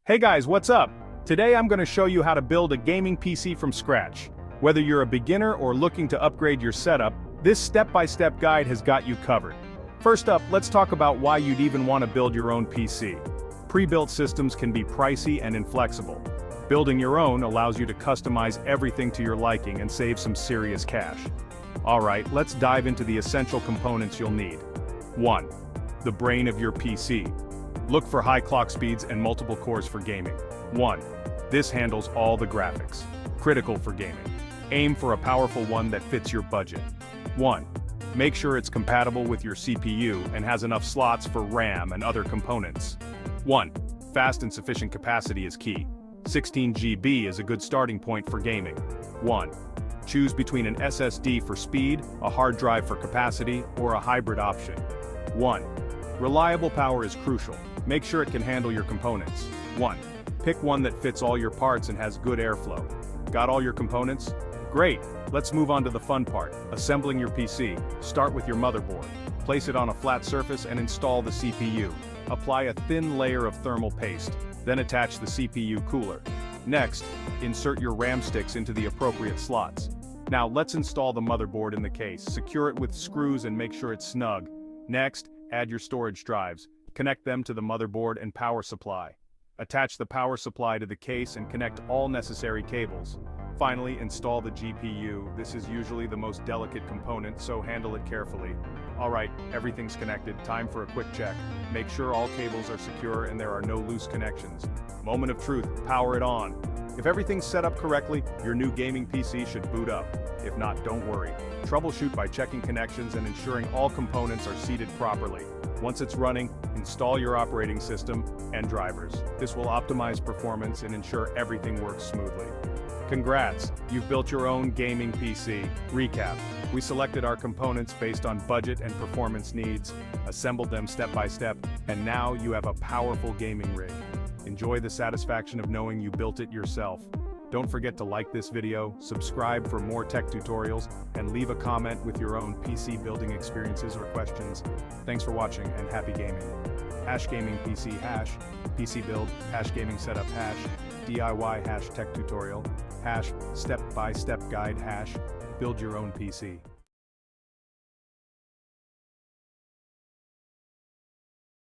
Hey guys, what's up? Today I'm going to show you how to build a gaming PC from scratch. Whether you're a beginner or looking to upgrade your setup, this step-by-step guide has got you covered. First up, let's talk about why you'd even want to build your own PC. Pre-built systems can be pricey and inflexible. Building your own allows you to customize everything to your liking and save some serious cash. Alright, let's dive into the essential components you'll need. 1. The brain of your PC. Look for high clock speeds and multiple cores for gaming. 1. This handles all the graphics. Critical for gaming. Aim for a powerful one that fits your budget. 1. Make sure it's compatible with your CPU and has enough slots for RAM and other components. 1. Fast and sufficient capacity is key. 16 GB is a good starting point for gaming. 1. Choose between an SSD for speed, a hard drive for capacity, or a hybrid option. 1. Reliable power is crucial. Make sure it can handle your components. 1. Pick one that fits all your parts and has good airflow. Got all your components? Great! Let's move on to the fun part, assembling your PC. Start with your motherboard. Place it on a flat surface and install the CPU. Apply a thin layer of thermal paste, then attach the CPU cooler. Next, insert your RAM sticks into the appropriate slots. Now let's install the motherboard in the case. Secure it with screws and make sure it's snug. Next, add your storage drives. Connect them to the motherboard and power supply. Attach the power supply to the case and connect all necessary cables. Finally, install the GPU. This is usually the most delicate component, so handle it carefully. Alright, everything's connected. Time for a quick check. Make sure all cables are secure and there are no loose connections. Moment of truth, power it on. If everything's set up correctly, your new gaming PC should boot up. If not, don't worry. Troubleshoot by checking connections and ensuring all components are seated properly. Once it's running, install your operating system and drivers. This will optimize performance and ensure everything works smoothly. Congrats, you've built your own gaming PC. Recap: we selected our components based on budget and performance needs, assembled them step by step, and now you have a powerful gaming rig. Enjoy the satisfaction of knowing you built it yourself. Don't forget to like this video, subscribe for more tech tutorials, and leave a comment with your own PC building experiences or questions. Thanks for watching and happy gaming. #gaming PC #PC build #gaming setup DIY #tech tutorial #step-by-step guide #build your own PC.